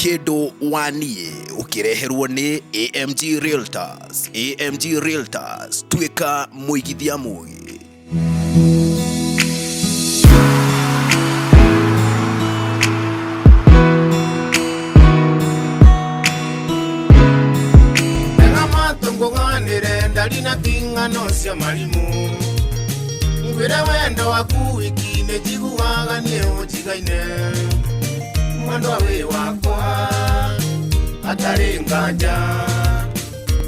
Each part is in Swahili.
Kĩndũ Waniĩ ũkĩreherwo nĩ AMG Realtors. AMG Realtors, tuĩka mũigithia mũgĩ. Ndalina kingano cia marimu ngwire wendo waku ikine jiguaga nie ujigaine mwendo we wakwa atari nganja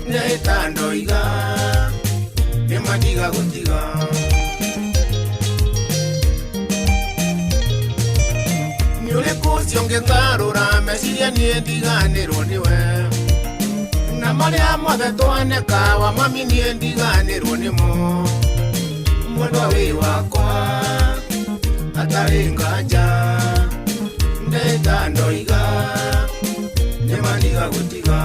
ne tando iga ne madiga gutiga nyule kusionge ngarura mesiria nie diganirwo niwe na maria mothe twaneka wa mami nie ndiganirwo nimo mwendo we wakwa atari nganja ndeta ndoiga ne maniga gutiga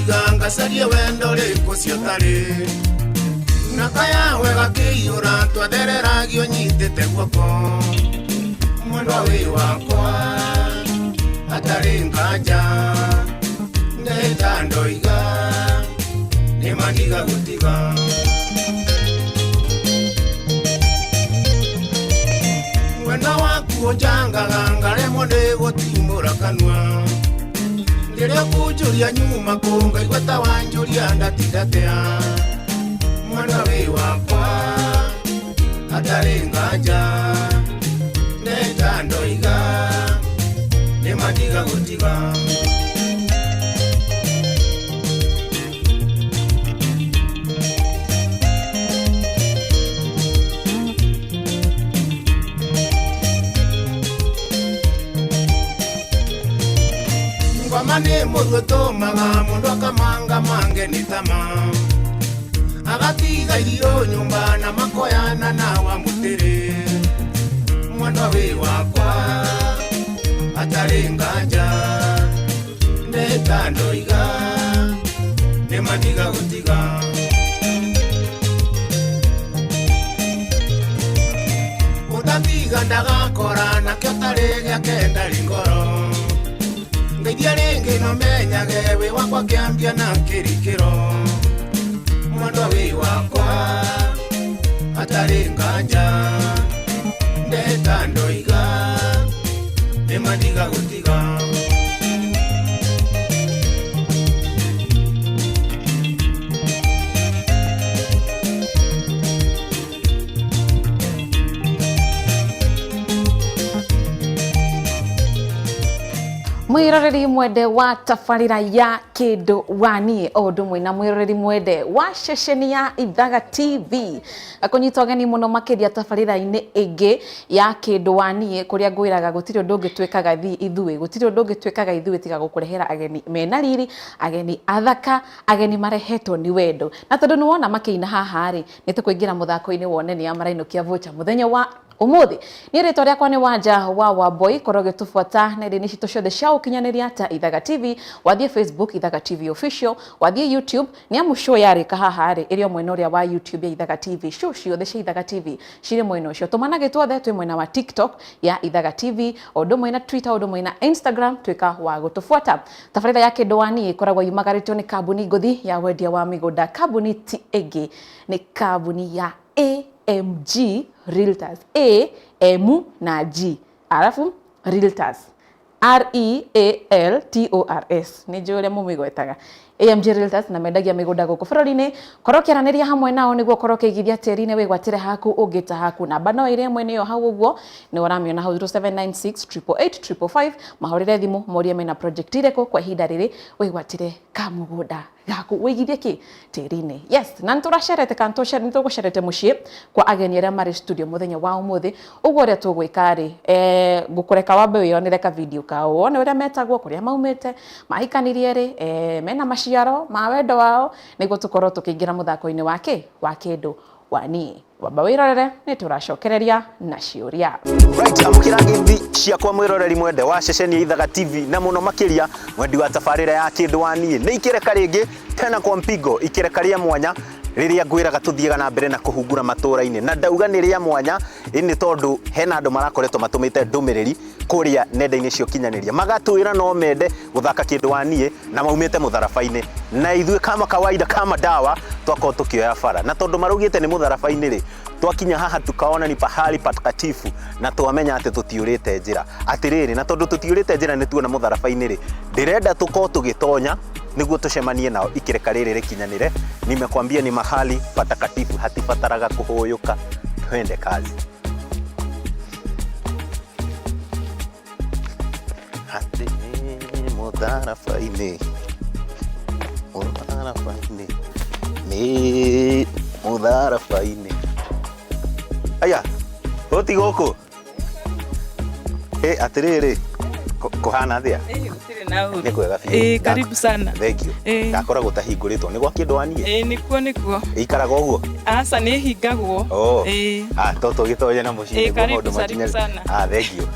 ganga sarie wendo riko ciotari nakaya wega kiyura twaderera gyo nyitete guoko mwendo we wakwa atari nganja ndeta ndoiga ne maniga gutiga wendo waku ojangaga ngare monde gotimura kanwa Ngeria kujuria nyuma kunga igweta wanjuria ndatidatea mwana we wakwa atari nganja neta ndoiga ne madiga gutiga Mane muruto maga mundu akamanga mange nitama agatiga irio nyumba na makoyana na wa mutere mwana we wakwa atari nganja neta ndoiga ne madiga gutiga utatiga ndagakora na kyotare gyakenda ringoro Ngedia renge no menyage we wakwa kiambia na kirikiro mwendo we wakwa atari nganja ndeta ndoiga ne madiga gutiga Mwiroreri mwende wa tafarira ya Kĩndũ Waniĩ ũndũ mwĩna mwiroreri mwende wa ceceni ya Ithaga TV akunyita ũgeni mũno makĩria tafarira-inĩ ĩngĩ ya Kĩndũ Waniĩ kũrĩa ngwĩraga gũtirĩ ũndũ ũngĩtwĩkaga ithuĩ gũtirĩ ũndũ ũngĩtwĩkaga ithuĩ tiga gũkũrehera ageni mena riri ageni athaka ageni marehetwo nĩ wendo na tondũ nĩwona makĩina haha rĩ nĩtũkũingĩra mũthako-inĩ wone nĩ amarainũkia vocha mũthenya wa umuthi ni rĩtwa rĩakwa nĩ Wanja wa Wamboi korwo gĩtũbuata na nĩ cito ciothe cia ũkinyanĩria ta Ithaga TV wathie Facebook Ithaga TV official wathie YouTube ni amu show yarĩka haha rĩ ĩrĩ mwena ũrĩa wa YouTube ya Ithaga TV show ciothe cia Ithaga TV cirĩ mwena ũcio tũmanage tuothe twĩ mwena wa TikTok ya Ithaga TV ũndũ mwena Twitter ũndũ mwena Instagram twĩka wa gũtũbuata tabarĩra ya Kĩndũ Waniĩ ĩkoragwo yumagarĩtwo nĩ kambuni ngũthi ya wendia wa mĩgũnda kambuni ti ĩngĩ nĩ kambuni ya AMG Realtors A-M na G alafu Realtors R-E-A-L-T-O-R-S ni njũre mũmĩgwetaga AMG Realtors na mendagia mĩgũnda gũkũ bũrũri-inĩ korwo kĩaranĩria hamwe nao nĩguo korwo kĩigithia tĩri-inĩ wĩgwatĩre haku ũngĩta haku namba no ĩrĩ ĩmwe nĩyo hau ũguo nĩ ũramĩona hau 0796885555 mahũrĩre thimũ morie mena project irĩkũ kwa ihinda rĩrĩ wĩgwatĩre kamũgũnda gaku wĩigithie kĩ tĩri-inĩ yes na nĩtũracerete kana nĩtũgũcerete mũciĩ kwa ageni arĩa marĩ studio mũthenya wa ũmũthĩ ũguo ũrĩa tũgwĩka rĩ ngũkũreka wambe wĩonere ka video kao wone ũrĩa metagwo kũrĩa maumĩte mahikanirie rĩ mena maciaro ma wendo wao nĩguo tũkorwo tũkĩingĩra mũthako-inĩ wa Kĩndũ Wani wamba wirorere ni turacokereria na ciuria. Right, amukira ngithi ciakwa mwiroreri mwende wa ceceni ya Ithaga TV na muno makiria mwendi wa tabarira ya Kindu Wanie ni ikireka ringi tena kwa mpigo ikireka ria mwanya riria ngwiraga tuthiega na mbere na kuhungura matura-ini na ndauga ni ria mwanya ini tondu hena andu marakoretwo matumite ndumiriri kuria nenda-ini cio kinyaniria magatwira no mende guthaka Kindu Wanie na maumite mutharafa-ini na ithuĩ kama kawaida kama dawa twako tukioya bara na tondu marugite ni mutharafa-ini ri twakinya haha tukaona ni pahali patakatifu na twamenya ati tutiurite njira atiriri na tondu tutiurite njira ni tuona mutharafa-ini ri ndirenda tuko tugitonya niguo tucemanie nao ikireka riri rikinyanire nimekwambia ni mahali patakatifu hatifataraga kuhuyuka twende kazi hati mutharafa-ini ni mutharafa-ini aya oti goko atiriri kuhana thia ni kwega biũ karibu sana thank you ndakora gutahinguritwo ni gwa Kindu Wanie nikuo ikaraga uguo aca ni hingagwo toto gitonya na mucii karibu sana thank you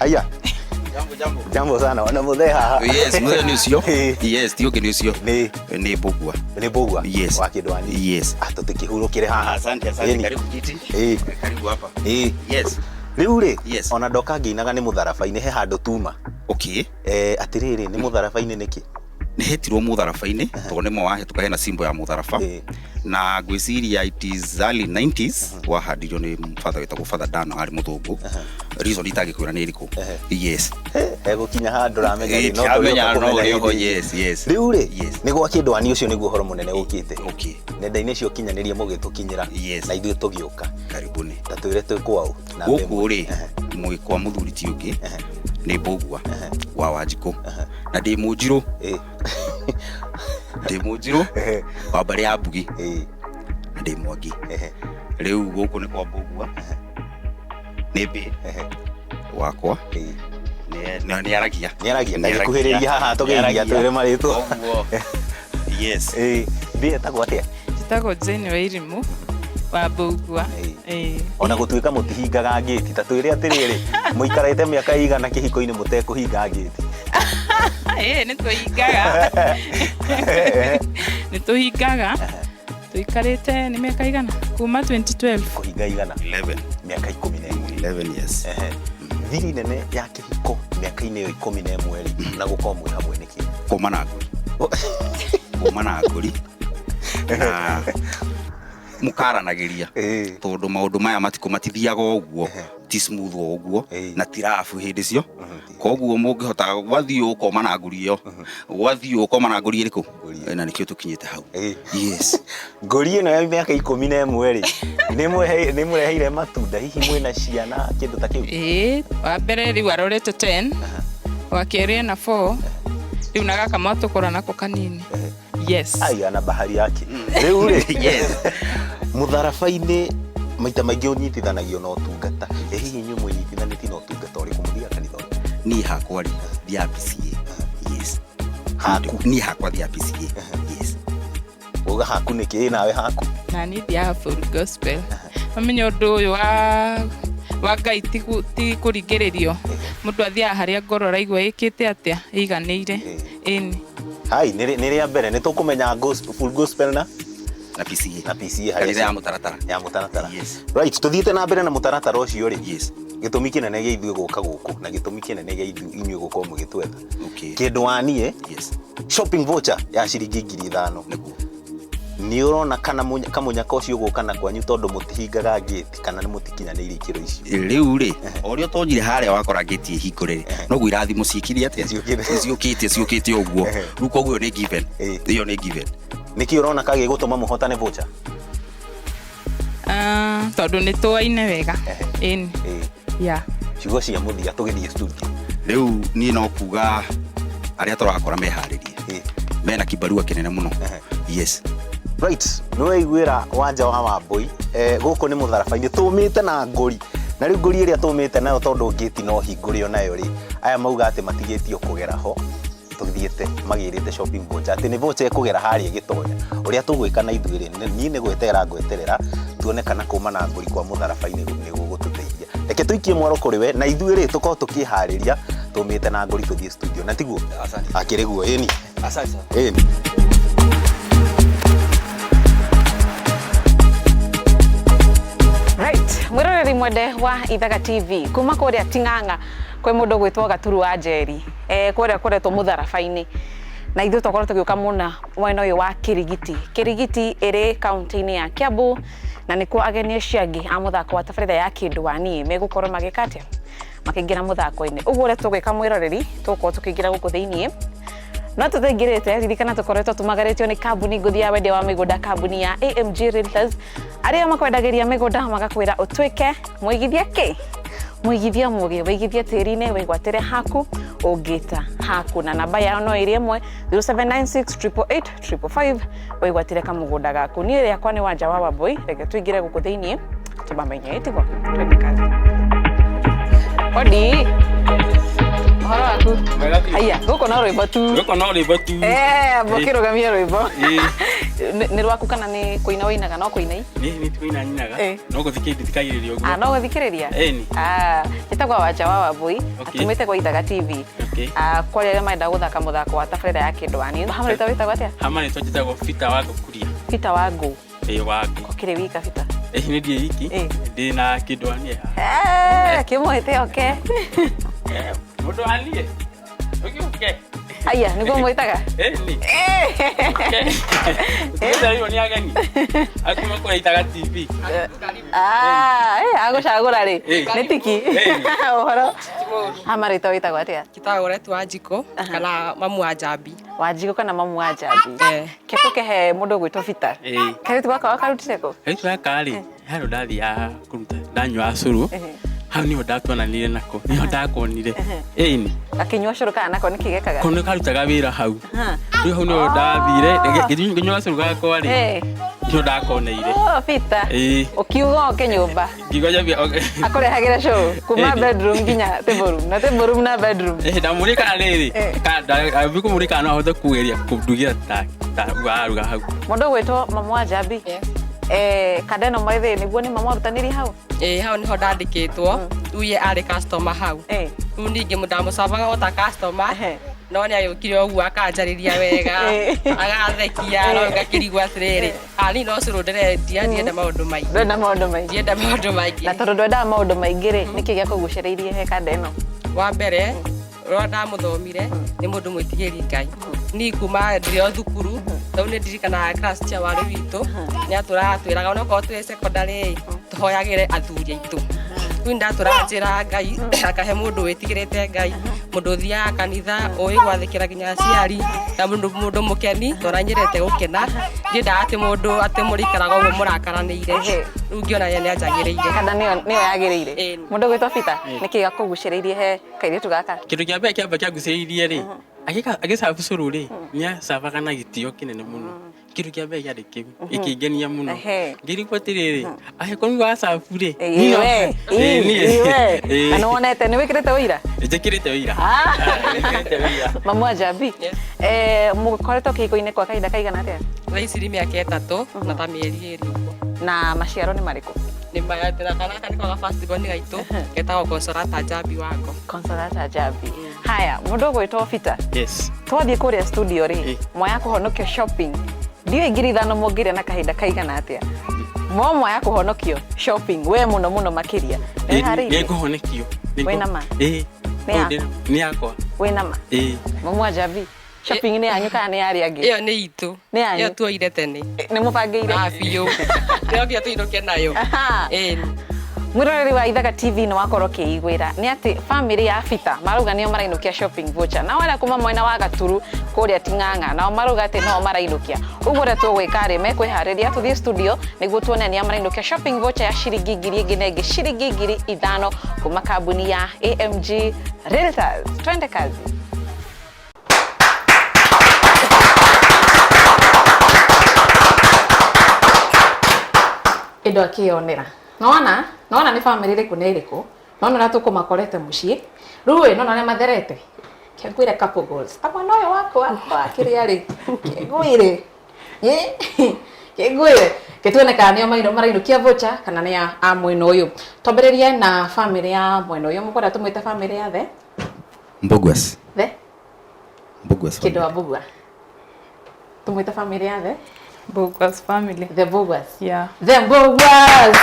aya jambo sana wana mutheha yes muthe ni ucio yes tio kini ucio ni bugwa yes wa Kindu Wanie yes tutikihurukire haha asante karibu kiti karibu hapa yes riu ri ona ndoka nginaga ni mutharafa-ini he handu tuma okay atiriri ni mutharafa-ini niki ni hetirwo mutharafa-ini to nimo wahituka hena simbo ya mutharafa na gwiciria it is early 90s wahandirio ni father witagwo Father Dan ari muthungu reason itagikwira ni iriku yes gukinya handu ramenya ni no rio yes riu ri ni gwa Kindu Wanie ucio niguo horo munene ukite okay nenda-ini cio kinyanirie mugitukinyira na ithuĩ tugiuka karibuni tatwire twi kwao na guku ri mwikwa muthuri ti ungi ni bugwa wa Wanjiku na ndi munjiru wa mbari ya Mbugi ndi Mwangi riu guku ni kwa bugwa ni bi wakwa ni aragia na gikuhiriria haha tugeithia twire maritwo yes bi etagwo atia njitagwo Jane Wairimu wa Bugwa ona gutuika mutihingaga ngiti tatwire atiriri muikarite miaka igana kihiko-ini mutekuhinga ngiti nituhingaga tuikarite ni miaka igana kuma 2012 kuhinga igana 11 miaka 11 yes thiri nene ya kihiko miaka-ini yo 11 ri na gukorwo mwi hamwe niki kumana nguri na mukaranagiria tondu maundu maya matithiaga uguo ti smooth uguo na tirafu hindi cio koguo mungihota gwathii ukoma na nguri iyo gwathii ukoma na nguri iriku na nikio tukinyite hau yes nguri ino ya miaka 11 ri ni mureheire matunda hihi mwina ciana kindu ta kiu wa mbere riu arorete 10 wa keri na 4 riu nagaka matukora nako kanini yes aya na bahari yake riu ri yes mutharafa-ini maita maingi unyitithanagio na utungata hihi nyu munyitithanĩtie na utungata uriku muthiga kanitha ni hakwa ri thia PCA yes haku ni hakwa thia PCA yes uga haku niki nawe haku na ni thia full gospel mamenyo undu uyu wa Ngai ti kuringiririo mundu athia haria ngoro raigua ikite atia iganire ini hai ni ria mbere ni tukumenya full gospel na PCA hari ya mutaratara yes right tuthiite na mbere na mutaratara ucio ri yes gitumi kinene gia ithuĩ guka guku na gitumi kinene gia inyuĩ gukorwo mugitwetha okay Kindu Wanie yes shopping voucher ya ciringi 5,000 ni urona kana kamunyaka ucio guka na kwanyu tondu mutihingaga gate kana ni mutikinyanĩire ikiro icio riu ri orio tonyire haria wakora gate ihingurire no gũ irathimo ciikirie atia ciukite uguo riu koguo ni given iyo ni given niki urona kage gutuma muhotane voucher tondu ni tuaine wega in ya ciugo cia muthia tugithie studio riu ni no kuga aria turakora meharirie mena kibarua kinene muno yes right no igwira wanja wa Wambui guku ni mutharafa-ini tumite na nguri na riu nguri iria tumite nayo tondu ngiti no hingurio nayo ri aya mauga ati matigitio kugera ho tuthiete magirite shopping voucher ati ni voucher kugera haria gitonya uria tugwika na ithuĩ ni ni gweterera tuone kana kuma na ngũri kwa mũtharabainĩ nĩ gũgũtũteithia. Reke tũikie mwaro kũrĩ we na ithuĩ rĩ tũkorwo tũkĩharĩria tumĩte na ngũri tũthiĩ studio na tiguo. Akĩrĩ guo ĩni. Asante. Ĩni. Right, mwiroreri mwende wa Ithaga TV kuma kuria Ting'ang'a kwe mundu gwitwo Gaturu wa Njeri kuria kuretwo mutharabaini na ithuĩ twakorwo tũgĩũka mũna mwena ũyũ wa Kirigiti. Kirigiti ĩrĩ kaunti-inĩ ya Kiambu na nĩkuo ageni acio angĩ a mũthako wa tabarĩra ya Kĩndũ wa Niĩ megũkorwo magĩka atĩa makĩingĩra mũthako-inĩ. Ũguo ũrĩa tũgwĩka mwĩroreri tũgũkorwo tũkĩingĩra gũkũ thĩiniĩ no tũthaingĩrĩte ririkana tũkoretwo tũmagarĩtio nĩ kambuni ngũthi ya wendia wa mĩgũnda, kambuni ya AMG Realtors arĩa makwendagĩria mĩgũnda magakwĩra ũtuĩke mũigithia kĩ mũigithia mũgĩ waigithia tĩri-inĩ waigwatĩre haku ũngĩta haku na namba yao no ĩrĩ ĩmwe 0796888555 waigwatĩre kamũgũnda gaku. Niĩ rĩakwa nĩ Wanja wa Wambui, reke tũingĩre gũkũ thĩiniĩ tũmamenye ĩtigwo twende kazi. Odi Horo waku? Haya, gũkũ no rwĩmbo tu. Gũkũ no rwĩmbo tu. Mũkĩrũgamia rwĩmbo. Nĩ rwaku kana nĩ kũina wĩinaga no kũina? Nĩ tũina nyinaga. No gũthikĩrĩria ũguo. No gũthikĩrĩria? Ĩni. Njĩtagwo Wanja wa Wambui, atumĩte kwa Ithaga TV. Kwa arĩa marenda gũthaka mũthako wa tabarĩra ya Kĩndũ wa Niĩ. Hamwe wĩtagwo atĩa? Hamwe njĩtagwo Peter wa Ngũkuria. Peter wa Ngũ. Wa Ngũ. Ũkĩrĩ wika Peter? Nĩ ndiĩ wiki. Ndĩ na Kĩndũ wa Niĩ. Kĩmũhĩte oke. Mũndũ wa Niĩ. Ũkĩũke. Aya, nĩguo mwĩtaga? Ĩni. Tũrĩrwo nĩ ageni. Akuma kwa Ithaga TV. Agũcagũra rĩ. Nĩ tiki. Ũhoro. Hamarĩtwo wĩtagwo atĩa? Kitagwo Retu Wanjikũ kana mamu wa Njambi. Wanjikũ kana mamu wa Njambi. Kĩtũkehe mũndũ gwĩtwo Peter. Kairĩtu gaka wakarutire kũ? Kairĩtu gaka rĩ, handũ ndathiaga kũruta ndanyua cũrũ. Hau niho ndatuananire nako, niho ndakonire. Ĩni. Akĩnyua cũrũ kana nako nĩ kĩgekaga? Kono karutaga wĩra hau. Rĩu hau niho ndathire, ngĩnyua cũrũ gakwa rĩ. Niho ndakoneire. Peter. Ũkiuga oke nyũmba. Ngiuga nyambia akũrehagĩra cũrũ kuma bedroom nginya table room na table room na bedroom. Ndamũrĩka rĩrĩ. Ndabi kũmũrĩka no ahote kugeria kũndugira ta waruga hau. Mũndũ gwĩtwo mamu wa Njambi. Kadeno maithe nĩguo nĩ mamu arutanĩri hau? Hau niho ndandĩkĩtwo. Rĩu ye arĩ customer hau. Rĩu ningĩ ndamũcabaga ota customer. No nĩ agĩũkire ũguo akanjarĩria wega, agathekia no ngakĩrigwo atĩrĩrĩ. Niĩ no cũrũ ndĩrendia ndienda maũndũ maingĩ. Ndenda maũndũ maingĩ. Ndienda maũndũ maingĩ. Na tondũ ndwendaga maũndũ maingĩ rĩ, nĩkĩ gĩakũgucĩrĩirie he Kadeno? Wa mbere, rĩrĩa ndamũthomire nĩ mũndũ mwĩtigĩri Ngai. Niĩ kuma ndĩrĩ o thukuru, rĩu nĩ ndirikanaga class cia warĩ witũ, nĩ atũraga onokorwo twĩ secondary tũhoyagĩre athuri aitũ. Rĩu ndatũraga njĩra Ngai, akahe mũndũ wĩtigĩrĩte Ngai, mũndũ ũthiaga kanitha, ũĩ gwathĩkĩra nginya aciari, na mũndũ mũkeni, tondũ nyendete gũkena, ndiendaga atĩ mũndũ atĩ mũrĩikaraga ũguo mũrakaranĩire. Rĩu ngĩona nĩ anjagĩrĩire. Kana nĩyo yagĩrĩire. Mũndũ gwĩtwo Peter, nĩkĩ gĩakũgucĩrĩirie he kairĩtu gaka? Kĩndũ kĩa mbere kĩamba kĩangucĩrĩirie rĩ, agĩcabu cũrũ rĩ, nĩacabaga na gĩtĩo kĩnene mũno. Kĩndũ kĩa mbere kĩarĩ kĩu, gĩkĩngenia mũno. Ngĩrigwo atĩrĩrĩ, angĩkorwo wacabu rĩ, na nĩ wonete nĩ wĩkĩrĩte ũira? Njĩkĩrĩte ũira. Mamu wa Njambi, mũkoretwo kĩhiko-inĩ kwa kahinda kaigana atĩa? Thaa ici nĩ mĩaka 3 na ta mĩeri 2 ũguo. Na maciaro nĩ marĩkũ? Kanaka nĩ kwaga festival nĩ gaitũ, getagwo Consolata Njambi wako. Consolata Njambi. Haya, mũndũ gwĩtwo Peter. Yes. Twathiĩ kũrĩa studio rĩ, moya kũhonokio shopping. Ndiũĩ ngiri ithano mũngĩrĩa na kahinda kaigana atĩa? Moya kũhonokio shopping, we mũno mũno makĩria. Nĩ harĩirie? Nĩ kũhonokio. Wĩna ma? Nĩ yakwa. Wĩna ma? Mamu wa Njambi. Shopping nĩ yanyu kana nĩ yarĩ angĩ? Ĩyo nĩ itũ. Nĩ yanyu? Ĩyo tuoire tene. Nĩ mũbangĩire? Biũ. Nĩokire tũinũke nayo. Mwĩroreri wa Ithaga TV nĩ wakorwo kĩiguĩra nĩ atĩ family ya Peter marauga nĩo marainũkia shopping voucher na wala kuma mwena wa Gaturu kũrĩa Ting'ang'a nao marauga atĩ no marainũkia. Ũguo rĩ tũgwĩka rĩ mekwĩharĩria tũthiĩ studio nĩguo tuone nĩ marainũkia shopping voucher ya ciringi 2,000 na ĩngĩ ciringi 5,000 kuma kambuni ya AMG Realtors. Twende kazi. Indo akĩonera. Naona nĩ family ĩrĩkũ nĩ ĩrĩkũ? Naona tũkũmakorete mũciĩ. Rĩu naona nĩ matherete. Kĩngwĩre couple goals. Aba noyo wakwa akĩrĩa rĩ. Kĩngwĩre. Kigwire gituone kana nio marainukia vocha kana ni a mwena uyu. Twambiririe na family ya mwena uyu mukwenda tumwite family ya the Mbugwas. The Mbugwas. Kido wa Bugwa. Tumwite family ya the Bugwas family. The Bugwas. Yeah. The Bugwas.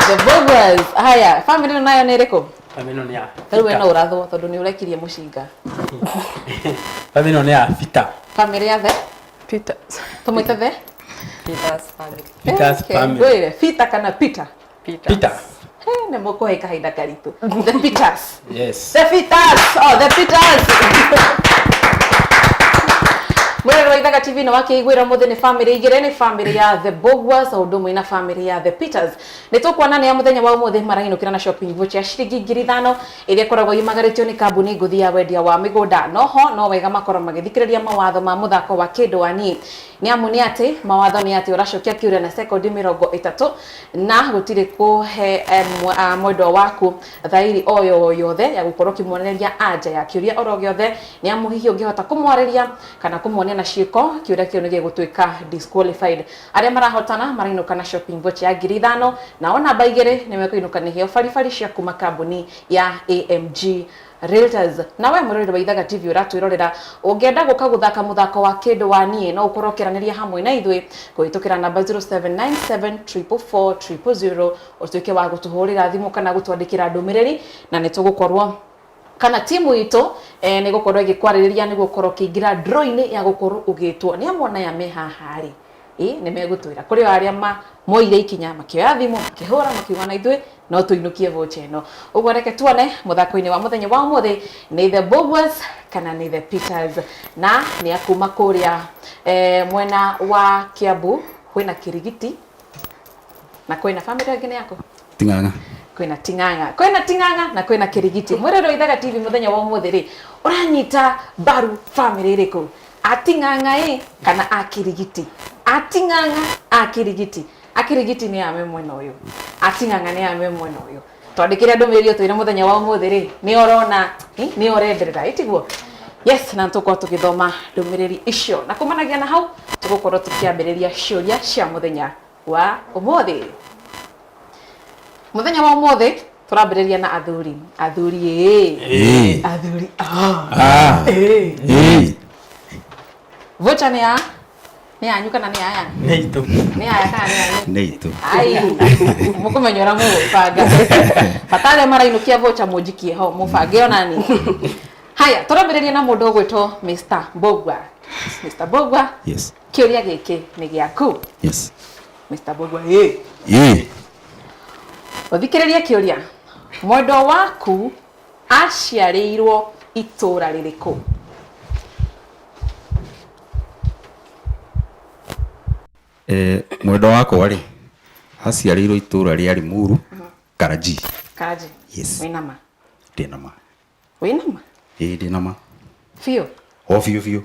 The Bugwas. Haya, family nayo ni iriku? Family ni ya. Wewe no urathwo tondu ni urekirie mucinga. Family ni ya Peter. Family ya the Peters. tumwite the Peter's family. Peter's family. Wewe Peter kana Peter? Peter. Ne moko kahinda karitu. The Peters. Yes. The Peters. Oh, the Peters. Mwere wa Ithaga TV na wakiigwira muthe ni family igire ni family ya The Bogwas au ndumu ina family ya The Peters. Nitukuona ni ya muthenya wa umuthe marainukira na shopping voucher ciringi 5,000 iria koragwo imagaritio ni kambuni nguthi ya wendia wa migunda. Noho no wega makoro magithikiriria mawatho ma muthako wa kindu wani. Ni amu ni ati mawatho ni ati uracokia kiuria na sekondi 30 na gutire kuhe mwendo waku thairi oyo yothe ya gukorwo kimwonereria anja ya kiuria oro giothe ni amu hihi ungihota kumwareria kana kumwonia na ciiko kiuria kio ni gigutuika disqualified. Aria marahotana marainuka na shopping voucher ya 5,000 na ona baigere ni mekuinuka ni hio farifari cia kuma kambuni ya AMG Realtors. Na we murori wa Ithaga TV uratwirorera ungienda guka guthaka muthako wa kindu wani no ukorokiraniria hamwe na ithwe kuhitukira namba 0797444000 utuike wa gutuhurira thimu kana gutwandikira ndumiriri na nitugukorwo kana timu ito ni gukorwo igikwaririria ni gukorwo kiingira draw-ini ya gukorwo ugitwo ni amona ya mehahari ni megutwira kuri aria moire ikinya makioya thimu makihura makiuga na ithwe no tuinukie vocha ino uguo reke tuone muthako-ini wa muthenya wa umuthi ni The Bogwas kana ni The Peters na ni akuma kuria mwena wa Kiambu kwina Kirigiti na kwina family ngine yako Ting'ang'a. kwina Ting'ang'a na kwina Kirigiti. Mwirero wa Ithaga TV muthenya wa umuthi ri uranyita baru family iriku Ating'ang'a kana Akirigiti? Ating'ang'a Akirigiti. Akirigiti ni ame mwena uyu, Ating'ang'a ni ame mwena uyu. Twandikire ndumiriri twire muthenya wa umuthi ri ni orona ni orenderera itiguo. Yes, na tuko tukithoma ndumiriri icio na kumanagia na hau tugukorwo tukiambiriria ciuria cia muthenya wa umuthi. Muthenya wa umuthi turambiriria na athuri athuri vocha ni anyu kana ni aya Neitu. ni aya kana ni aya Neitu. ai mukumenyora mu banga patale marainukia vocha mujikie ho mubange onani. Haya turambiriria na mundu gwitwo Mr. Bogwa. Mr. Bogwa, Yes. kiuria giki ni giaku. Yes. Mr. Bogwa uthikiriria kiuria mwendo waku aciarirwo itura ririku? Mwendo wakwa ri aciarirwo itura ria Limuru Karaji. Karaji. Yes. Winama. Ndinama. Winama. Ndinama. Fio. O fio.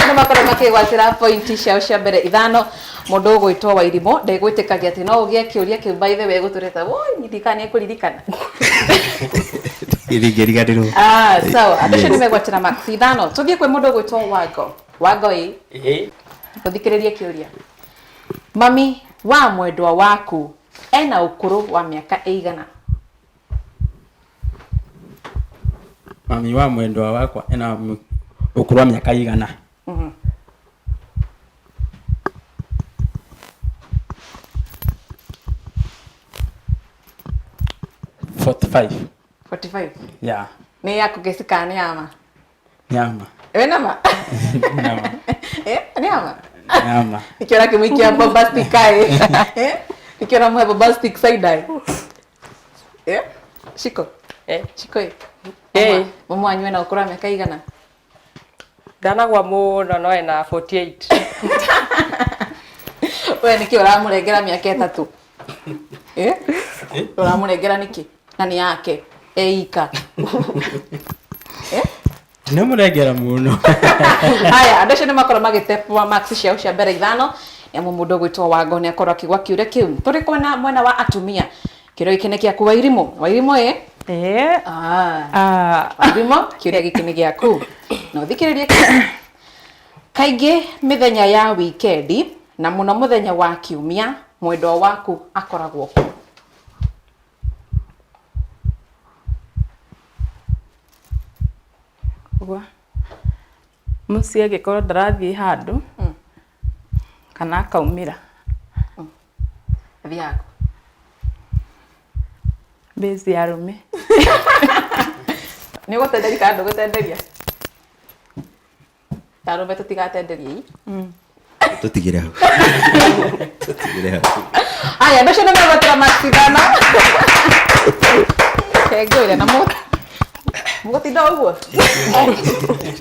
Ndio makoro makigwatira point ciao cia mbere ithano mundu gwitwo wa irimo ndegwitikagia ati no ugie kiuria kiu by the way gutureta woi nidikani kuririkana Irigerigadiro. Sawa adesha nimegwatira max ithano tuthie kwi mundu gwitwo wago uthikiririe kiuria mami wa mwendwa waku ena ukuru wa miaka eigana? Mami wa mwendwa wakwa ena ukuru wa miaka igana? 45. Yeah. Ni yako gesika ni ama? Nyama. Nama? Nyama. Nyama? Nyama. Nikiona kimwikia bombastic kai. Nikiona mwe bombastic side eye. Shiko. Shiko. Mama anywe na ukura miaka igana? Ndanagwa muno no ena 48. Wewe niki uramurengera miaka 3? Uramurengera niki? Nani yake? Eika. Ndinamurengera muno. Haya, andesha ni makoro magitepa max ciao cia mbere ithano ya mundu gwitwo Wago ni akorwo akigwa kiure kiu. Turi kwena mwena wa atumia Kiuria giki ni giaku Wairimu. Wairimu Wairimu, kiuria giki ni giaku. Na uthikiririe kaingi mithenya ya wikendi na muno muthenya wa kiumia mwendwa waku akoragwo ku? Muciĩ angĩkorwo ndarathiĩ handũ kana akaumĩra Athiaga base ya arũme. Nĩ ũgũtenderia kana ndũgũtenderia? Arũme tũtigatenderie tutigire hau. Aya ndio ndio megwatĩra macindano. Kengũire na mũgũtinda ũguo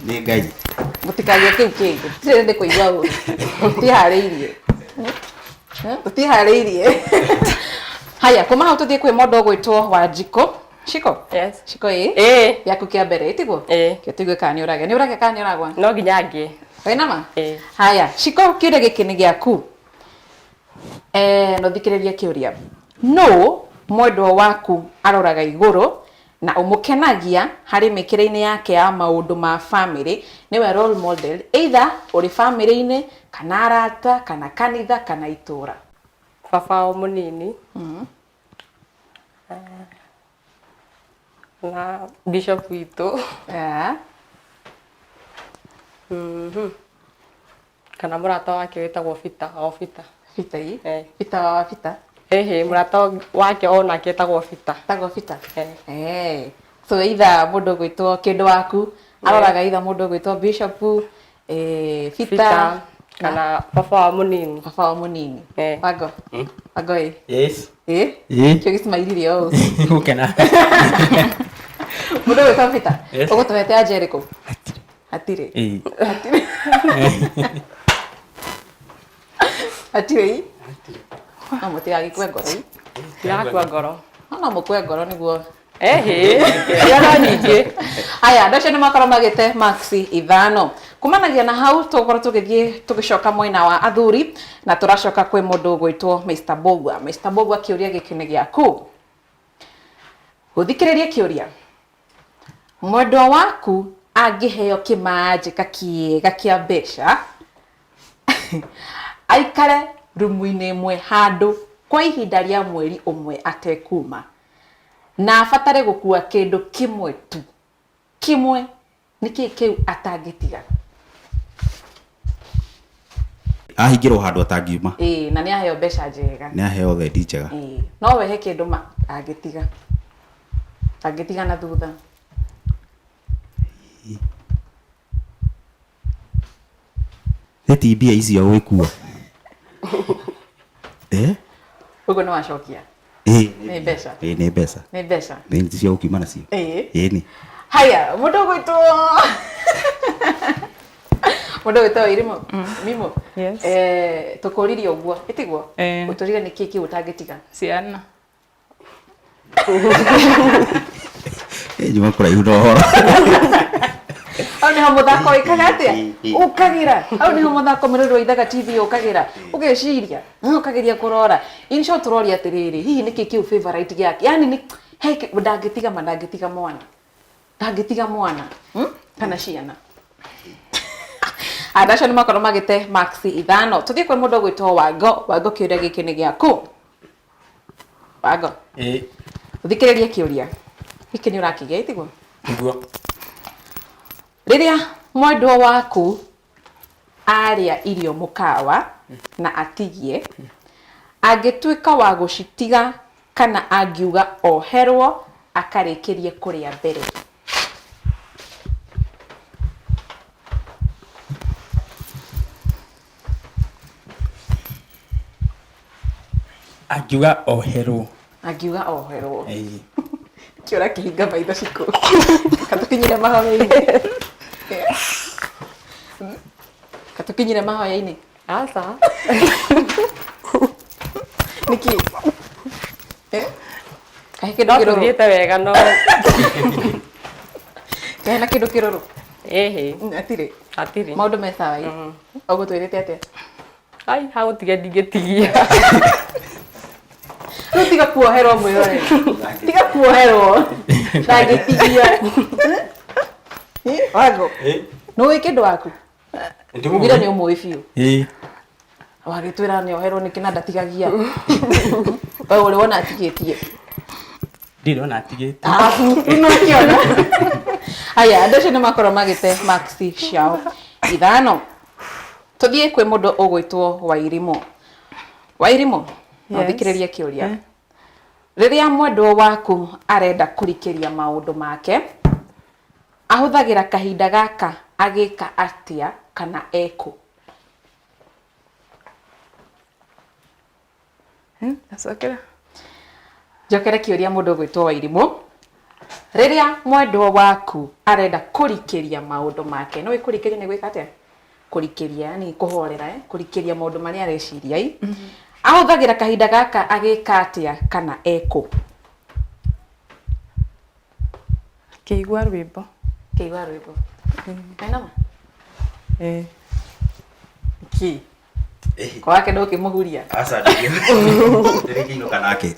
nĩ Ngai mũtikagia kĩu kĩngĩ tũtirĩ ndĩ kũigua ũũ tũtiharĩirie. Haya kuma hau tũthiĩ kwĩ mũndũ ũgwĩtwo Wanjikũ. Yes. Shiko yaku kĩa mbere ĩtigwo kĩo tũigue kana nĩ ũrage kana nĩ ũragwa No nginya ngĩ. Wĩna ma? Haya Shiko kĩũria gĩkĩ nĩ gĩaku. No thikĩrĩrie kĩũria. No mwendwa waku aroraga igũrũ na ũmũkenagia harĩ mĩkĩre-inĩ yake ya maũndũ ma family, nĩwe role model either ũrĩ family-inĩ kana arata kana kanitha kana itũra? Baba o mũnini na bishop witũ kana mũrata wake wĩtagwo Peter. Peter wa Peter. Mũrata wake onake wĩtagwo Peter. So either mũndũ gwĩtwo kĩndũ waku aroraga either mũndũ gwĩtwo Bishop Peter kana baba wa mũnini. Wago. Yes. Kĩo gĩcimairirie ũũ. Gũkena. Mũndũ gwĩtwo Peter. Ũgũtũhete ya Jericho. Hatirĩ. Hatirĩ. No mũtigagĩkue ngoro. Tirakua ngoro. No mũkue ngoro nĩguo. Ciana nyingĩ. Aya andũ acio nĩ makorwo magĩte maksi 5. Kumanagia na hau tũgũkorwo tũgĩcoka mwena wa athuri na tũracoka kwĩ mũndũ gwĩtwo Mr. Bogwa. Mr. Bogwa kĩũria gĩkĩ nĩ gĩaku. Gũthikĩrĩria kĩũria. Mwendwa waku angĩheo kĩmanjĩka kĩega kĩa mbeca aikare rumu-inĩ ĩmwe handũ kwa ihinda rĩa mweri ũmwe atekuma na abatare gũkua kĩndũ kĩmwe tu, kĩmwe nĩkĩ kĩu atangĩtiga? Ahingĩrwo handũ atangiuma. Na nĩ aheo mbeca njega. Nĩ aheo thendi njega. No wehe kĩndũ angĩtiga na thutha. Nĩ mbia icio gwĩkua. Ũguo nĩ wacokia. Nĩ mbeca. Nĩ mbeca. Nĩ mbeca. Nĩ cio gũkiuma nacio. Nĩ. Haya, mũndũ gwĩtwo Wairimu. Mimo. Yes. Tũkũririe ũguo. Ĩtigwo. Ũtũrire nĩkĩ kĩu ũtangĩtiga? Ciana. Njuma kũraihu no horo. Au nĩho mũthako wĩkaga atĩa? Ũkagira. Au nĩho mũthako mũrũrũ wa Ithaga TV ũkagira. Ũgeciria. Ũkageria kũrora. In short ũroria atĩrĩrĩ, hihi nĩkĩ kĩu favorite gĩake? Yani nĩ ndangĩtiga mwana. Ndangĩtiga mwana. Kana ciana. Andũ acio nĩ makorwo magĩte maksi 5. Tũthiĩ kwĩ mũndũ gwĩtwo Wango kĩũria gĩkĩ nĩ gĩaku. Wango. Thikĩrĩria kĩũria. Gĩkĩ nĩ ũrakĩgĩa ĩtigwo? Niguo. Rĩrĩa mwendwa waku arĩa irio mũkawa na atigie, angĩtuĩka wa gũcitiga kana angiuga oherwo akarĩkĩrie kũrĩa mbere? Angiuga oherwo. Kĩora kĩhinga maitho Shiko. Katũkinyire mahoya-inĩ. Katũkinyire mahoya-inĩ. Aca. Nĩkĩ? Kahe kĩndũ kĩrũrũ. Tũthiĩte wega no. Kahe na kĩndũ kĩrũrũ. Hatirĩ. Maũndũ me sawa ĩ. Ũgũtwĩrĩte atĩa? Hagũtiga ndingĩtigia. tiga kuoherwo mwirore tiga kuoherwo ndangĩtigia wago no wĩ kĩndũ waku ngira nĩ ũmũĩ biũ wagĩtwĩra nĩ oherwo nĩ kĩnanda tigagia wewe ũrĩ wona atigĩtie ndirona atigĩtie no kĩona aya andũ acio nĩ makorwo magĩte maxi ciao ithano tũthiĩ kwĩ mũndũ ũgwĩtwo Wairimũ no thikĩrĩrie kĩũria rĩrĩa mwendwo waku arenda kũrikĩria maũndũ make ahũthagĩra kahinda gaka agĩka atĩa kana eko Acokera. Njokere kĩũria mũndũ ũgwĩtwo Wairimũ rĩrĩa mwendwo waku arenda kũrikĩria maũndũ make no kũrikĩria nĩ gwĩka atĩa kũrikĩria yani kũhorera kũrikĩria maũndũ marĩa areciria ahũthagĩra kahinda gaka agĩka atĩa kana eko Kĩigua rwĩmbo. Ainama ki kwa wake ndo kimũhuria Asa ndio kĩinũka nake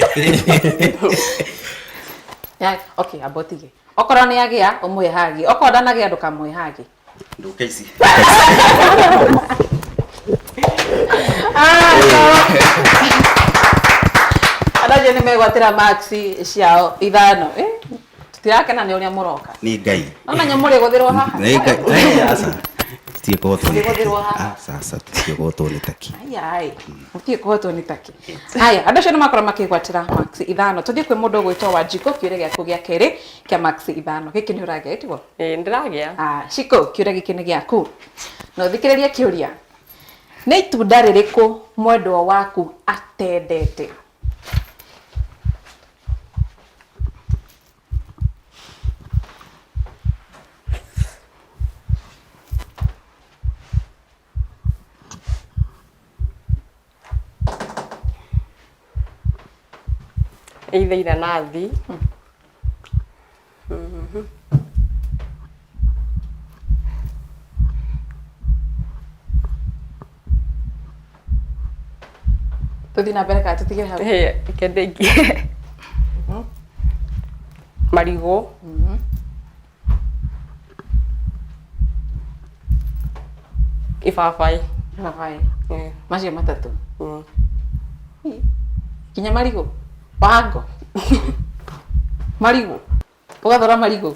ya okay abotige okorwo nĩ agĩa ũmwe hagi okorwo ndanagĩa ndũkamwe hagi nduka ici Adaje nĩ megwatĩra maxi ciao ithano tutirakena nĩ ũrĩa mũroka nĩ ngai ona nyamũrĩ gũthirwo haha nĩ ngai asa tie kũhotwo gũthirwo haha sasa tie kũhotwo nĩ taki ai mutie kũhotwo nĩ taki haya andũ acio nĩ makorwo makĩgwatĩra maxi ithano tũthiĩ kwĩ mũndũ ũgwĩtwo Wanjiko kĩũria gĩaku gĩa kerĩ kĩa maxi ithano gĩkĩ nĩ ũragĩa ĩtigwo Ndĩragĩa. Shiko kĩũria gĩkĩ nĩ gĩaku no thikĩrĩrie kĩũria nĩ itunda rĩrĩkũ mwendwa waku atendete Either inanathi. Tuthi na mbere kana tutige hau Kende ingĩ. Marigũ. Ibabaĩ. Macio matatũ kinya marigũ wango marigũ ũgathora marigũ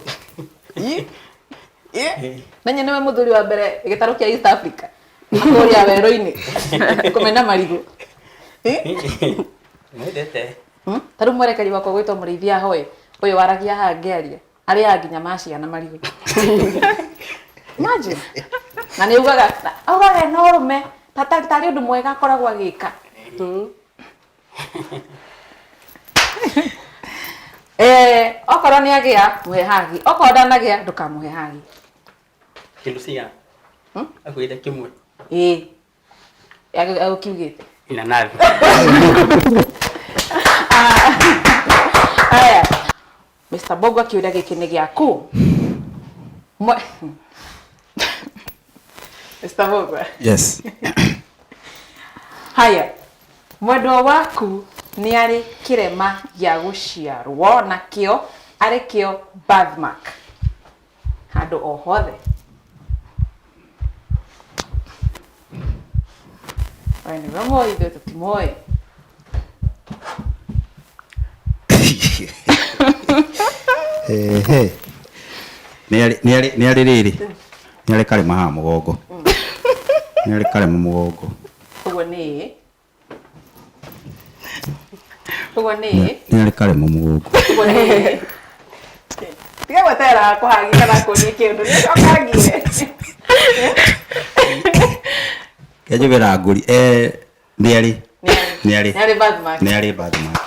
nanye nĩwe mũthuri wa mbere gĩtarũ kĩa East Africa akũria werũ-inĩ kũmena marigũ tarũ mwerekeri wakwa gwĩtwo Mũrĩithia Hoe ũyũ waragia haha ngĩaria arĩa nginya maciana marigũ imagine na nĩ ugaga no ũrũme tarĩ ũndũ mwega akoragwo agĩka okorwo nĩ agĩa mũhe hagi okorwo ndanagĩa ndũkamũhe hagi Kĩndũ cia akwĩra kĩmwe agũkiugĩte inanathi. Aya Mr. Bogo akĩũria gĩkĩ nĩ gĩaku Mr. Bogo yes haya mwendwa waku nĩ arĩ kĩrema gĩa gũciarwo nakĩo arĩ kĩo birthmark handũ o hothe nĩwe moĩ ithuĩ tũtimoĩ nĩ arĩ rĩrĩ nĩ arĩ karema haha mũgongo nĩ arĩ karema mũgongo ũguo nĩ nĩ arĩ karema mũgongo tiga gweterera kũhagi kana kũria kĩndũ nĩ ũkagire kĩanjũgĩra ngũri nĩ arĩ birthmark nĩ arĩ birthmark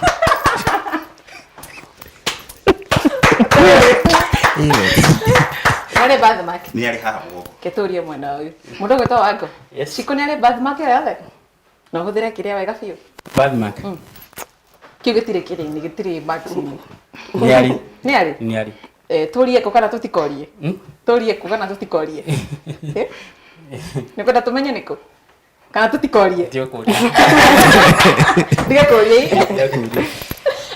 nĩ arĩ birthmark nĩ arĩ haha mũgongo ketũrie mwena ũyũ mũndũ gwĩtwo Wango Shiko nĩ arĩ birthmark yothe no hũthĩre kĩrĩa wega biũ Birthmark. kĩu gĩtirĩ kĩrĩ-inĩ gĩtirĩ box-inĩ Nĩ arĩ. Tũrie kũ kana tũtikorie tũrie kũ kana tũtikorie nĩ kwenda tũmenye nĩkũ Kana tutikorie. Ndio kuria. Ndigakorie.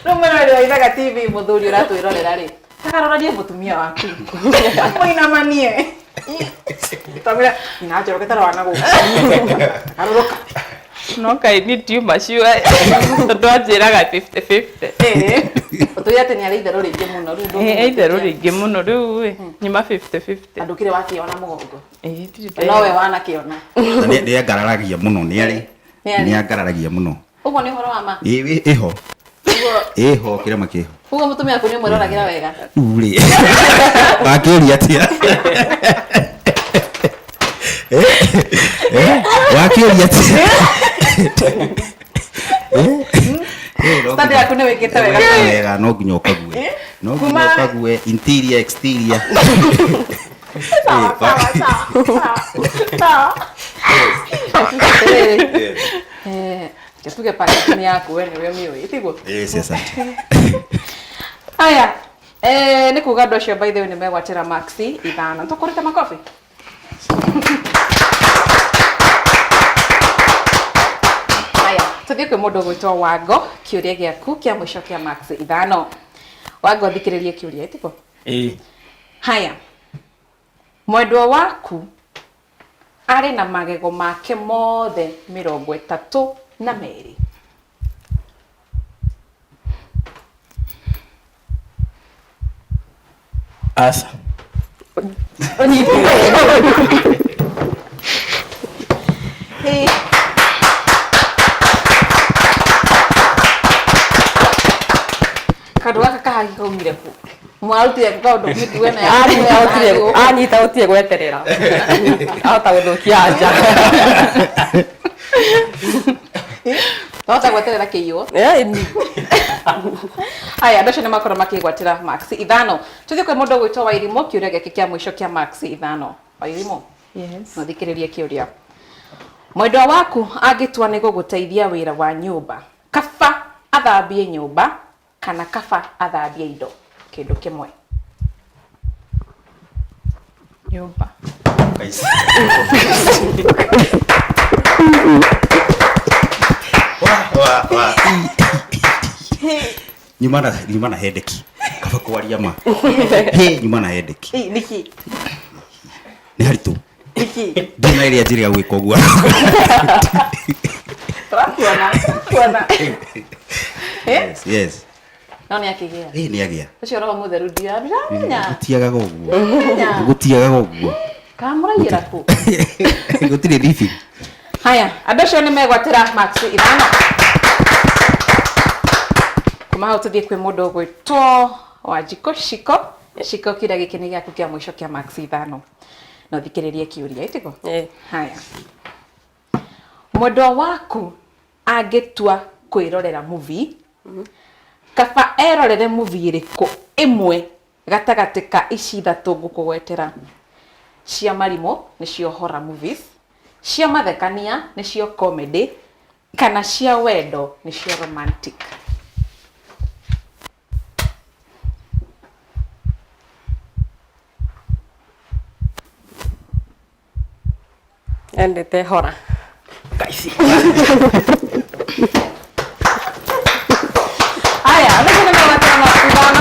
No mwero wa Ithaga TV muthuri uratwirorera ri. Takaroranie mutumia waku. Muinamanie. Tamira inajoroka tarwana go. Aroroka. No kai ni tiuma ciwa. Tondu anjiraga 50-50. Utuya ati ni ari itherũ rĩingĩ mũno rĩu. Itherũ rĩingĩ mũno rĩu nyuma 50-50. Andũ kire wakiona mũgongo. Ĩĩ No we wana kiona. Nĩ ngararagia mũno nĩ arĩ. Nĩ ngararagia mũno. Ũguo nĩ ũhoro wa ma. Ĩho. Ĩho kĩrema kĩho. Ũguo mũtumia waku nĩ ũmwĩroragira wega. Ure. Wakĩũria atia. Wakĩũria atia. Stadi yaku nĩ wĩkĩte wega. Wega no nginya ũkague. No nginya ũkague interior exterior. Sawa. Tuge paketini yaku wewe nĩwe mĩũĩ tiguo. Yes, asante. Aya, nĩ kuga andũ acio by the way nĩ megwatĩra Maxi ithano. Tũkũrĩte makobi. Aya, tũthiĩ kwĩ mũndũ gwĩtwo Wango, kĩũria gĩaku kĩa mũico kĩa Maxi ithano. Wango thikĩrĩrie kĩũria tiguo. Haya. Mwendwa waku arĩ na magego make mothe 32. Asa. Hey. Kadua kaka kaumire ku. Mwaruti akaundu mitiwe na anyita utie gweterera ahota guthukia nja Tota gweterera kiyo. Aya ndacio nĩ makorwo makĩgwatĩra Maxi ithano. Tũthiĩ kwĩ mũndũ gwĩtwo Wairimo kĩũria gĩake kĩa mũico kĩa Maxi ithano. Wairimo. Yes. Thikĩrĩrie kĩũria. Mwendwa waku angĩtua nĩ gũgũteithia wĩra wa nyũmba. Kaba athambie nyũmba kana kaba athambie indo. Kĩndũ kĩmwe. Nyũmba. Nyuma na hedeki. Kaba kwaria ma. Nyuma na hedeki. Niki. Nĩ haritũ. Niki. Ndina iria njĩra gwĩka ũguo. Kuona. Yes. No nĩ akĩgĩa. Nĩ agĩa. Ũcio roho mũtheru ndiamenya. Gũtiagaga ũguo. Gũtiagaga ũguo. Kamũraigĩra ku. Gũtirĩ thibi. Haya, andũ acio nĩ megwatĩra Maxi ithano. Kuma hau tũthiĩ kwĩ mũndũ gwĩtwo Wanjiko Shiko. Shiko kĩũria gĩkĩ nĩ gĩaku kĩa mũico kĩa Maxi ithano. No thikĩrĩrie kĩũria ĩtĩko. Haya. Mwendwa waku angĩtua kwĩrorera movie. Kaba erorere movie ĩrĩkũ ĩmwe gatagatĩ ka ici ithatũ ngũkũgwetera. Cia marimũ nĩcio horror movies. Cia mathekania nĩcio comedy. Kana cia wendo nĩcio romantic. endete hora Kaisi. Aya, ndio megwatĩra Maxi ithano.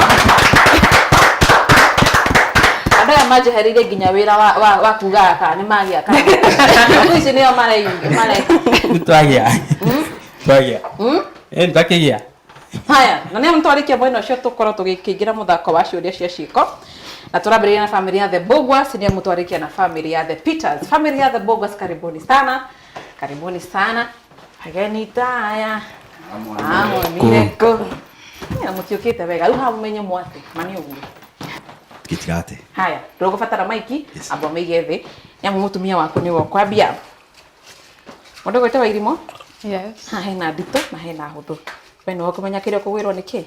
Andũ aya manjehereire nginya wĩra wa kuga ka nĩ magĩa kana. Thikũ ici nĩo Twagia. Twagia. Twakia. Haya, na nĩ mũtwarĩkia mwena ũcio tũkorwo tũgĩkĩingĩra mũthako wa ciũria cia ciĩko. Na turambĩrĩria na family ya The Bogwas, ndio mũtwarĩkia na family ya The Peters. Family ya The Bogwas, karibuni sana. Karibuni sana. Ageni taya. Amo mireko. Na mũtiũkĩte wega. Rĩu hamumenye mwate. Mani ũguo. Gĩtirate. Haya, ndũgũbatara maiki, amba mĩige thĩ. Nĩamu mũtumia waku nĩ wokwambia. Mũndũ gwĩtwo Wairimo? Yes. Ha hena nditũ na hena hũthũ. We nĩ ũkũmenya kĩrĩa ũkũgwĩrwo nĩkĩ?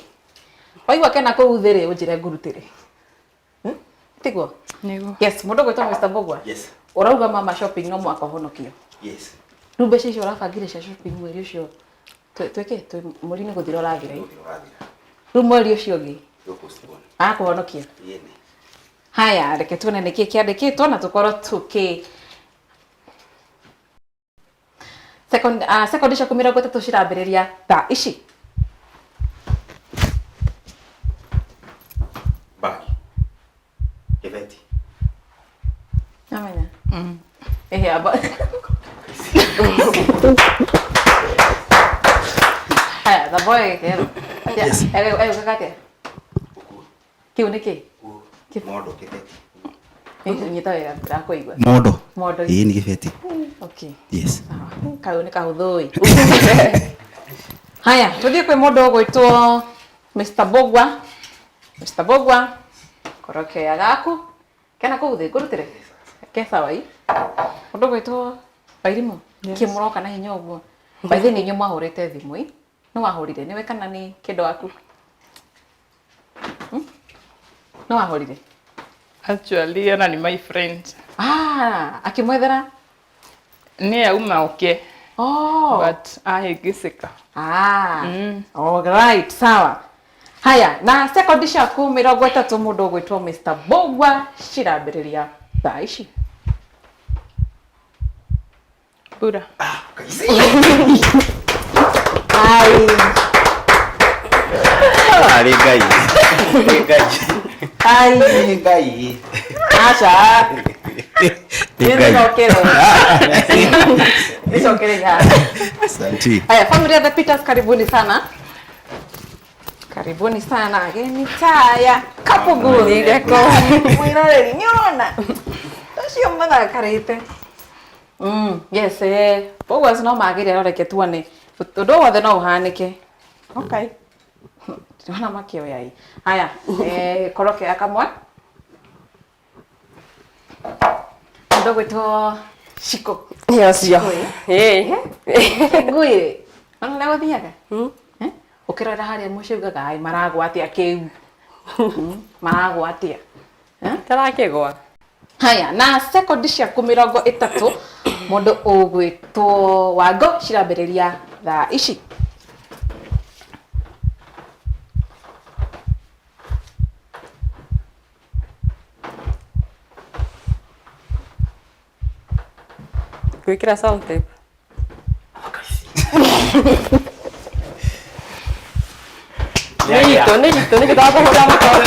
Waigua kena kũu thĩ rĩ ũnjĩre ngurutĩre. Tiguo? Nĩguo. Yes, mũndũ gwĩtwo Mr. Bogwa. Yes. Ũrauga mama shopping no mwaka ũhonokio. Yes. Rĩu mbeca icio ũrabangire cia shopping mweri ũcio. Twĩke mweri nĩ gũthira ũrathira. Rĩu mweri ũcio ũngĩ. Akũhonokia. Haya, reke tuone nĩkĩ kĩandĩkĩtwo na tũkorwo Second cia kumirongo itatu cirambĩrĩria thaa ici. Bagi. Kibeti. Amenya. Ehe aba. Haya, the boy kero. Yes. Kakate. Kiu niki? Modo kibeti. Nyita wega ndakũigua. Modo. Modo. Ĩĩ nĩ kibeti. Okay. Yes. Kau nĩ kahũthũi. Haya, tũthiĩ kwĩ mũndũ ũgwĩtwo Mr. Bogwa. Mr. Bogwa, korokea gaku. Kena kũu thĩ ngũrutĩre. Ke sawa ii. Mũndũ ũgwĩtwo Wairimu. Kĩmũroka na hinya ũguo. By the way, nĩ inyuĩ mwahũrĩte thimũ ii. Nĩ wahũrire? Nĩwe kana nĩ kĩndũ waku? Nĩ wahũrire? Actually, ana ni my friend. Akimwethera? Nĩ auma oke. Oh. But ahĩngĩcĩka. All right, sawa. Haya, na sekondi ciaku 30 mũndũ ũgwĩtwo Mr. Bogwa cirambĩrĩria thaa ici. Bura. Ai. Arĩ Ngai. Ai. Nĩ Ngai. Acha. Nisokere ya. Asante. Haya, familia The Peters, karibuni sana. Karibuni sana. Ageni taya. Kapuguni geko. Mwirore nyona. Tacio mwana karite. Yes, Bogwa no magire roreke tuone. Undu wothe no uhanike. Okay. Tuna makio yai. Haya, koroke akamwe. Ndogo to Shiko. Yes, Ngui. Ana leo thiaga. Ukirora haria muciugaga ai maragwatia kiu. Maragwatia. Tarakegwa. Haya, na sekondi ciaku 30 mundu ugwitwo Wango cirambĩrĩria thaa ici. Gwĩkĩra sound tape. Nĩ gitũ kũhũra makoro.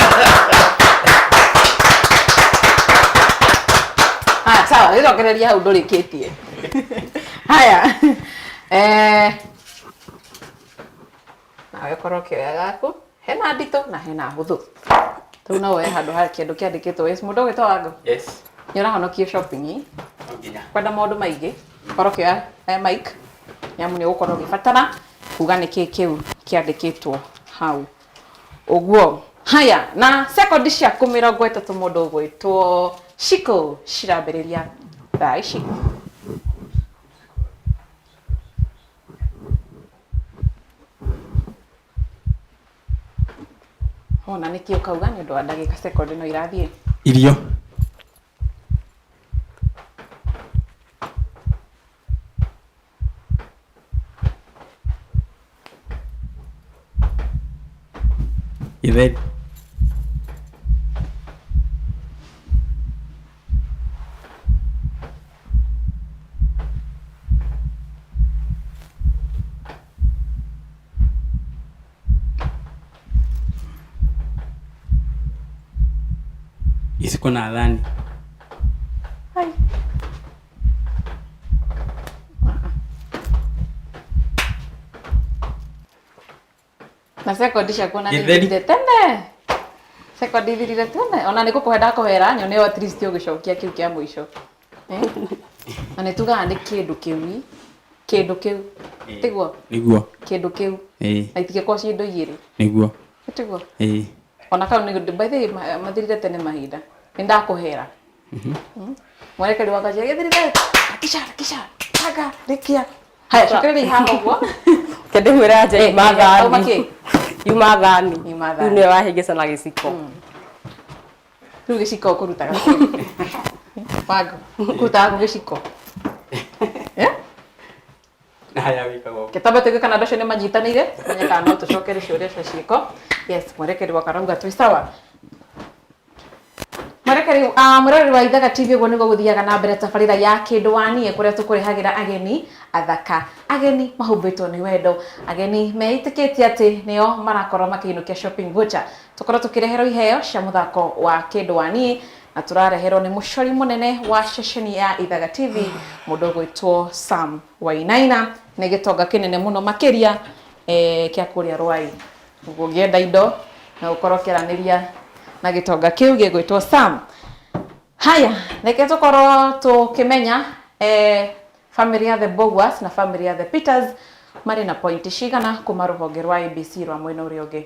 Sawa, rĩrokereria hau ndũrĩkĩtie. Haya. Nawe koroke wega gaku. Hena nditũ na hena hũthũ. Rĩu no woe handũ ha kĩndũ kĩandĩkĩtwo yes. Mũndũ ũgwĩtwo Wango? Yes. Nĩ ũrahonokio shopping kwenda maũndũ maingĩ. Korokea mic. Nĩamu nĩ ũgũkorwo ũgĩbatara kuga nĩkĩ kĩu kĩandĩkĩtwo hau. Ũguo. Haya, na sekondi ciaku 30 mũndũ ũgwĩtwo Shiko cirambĩrĩria thaa ici. Ona nĩkĩ ũkauga nĩ ũndũ wa ndagĩka sekondi no irathiĩ? Irio. Githeri. Isiko nadhani. Hai. Na sekondi ciaku na nĩthirire tene. Sekondi thirire tene. Ona nĩ gũkũhenda kũhera nyone at least ũgĩcokia kĩu kĩa mũico. Na nĩ tugaga nĩ kĩndũ kĩu. Kĩndũ kĩu. Tiguo. Niguo. Kĩndũ kĩu. Na itigĩkorwo ciĩ indo igĩrĩ. Niguo. Tiguo. Ona kau nĩ by the way mathirire tene mahinda. Nĩ ndakũhera. Mwerekeri wa kazi gĩthirire. Kisha. Taga rekia. Haya, cokereri haha ũguo. Kende mwĩra nje mathani. Yuma thani. Rĩu nĩwe wahĩngĩca na gĩciko. Rĩu gĩciko ũkũrutaga. Wango. Ũkũrutaga gĩciko. Haya wikago. Kĩtambe tũgĩ kana ndocio nĩ manyitanĩire. Menya kana no tũcokere ciũria cia ciĩko. Yes, mwerekeri wa karauga twĩ sawa. Mwerekeri mwerekeri murori wa Ithaga TV gwo nigo guthiaga na mbere tabarira ya kindu wanie kuria tukurihagira ageni athaka ageni mahumbitwo ni wendo ageni meitikitie ati nio marakorwo makiinukia shopping voucher tukorwo tukirehero iheo cia muthako wa kindu wanie na turareherwo ni mucori munene wa ceceni ya Ithaga TV mundu gwitwo Sam Wainaina ni gitonga kinene muno makiria kia kuria rwai ngugienda indo na ukorwo kiraniria na gitonga kiu gigwitwo Sam. Haya, reke tukorwo tukimenya family ya the Bogwas na family ya the Peters mari na point cigana kuma ruhonge rwa ABC rwa mwena uria ungi.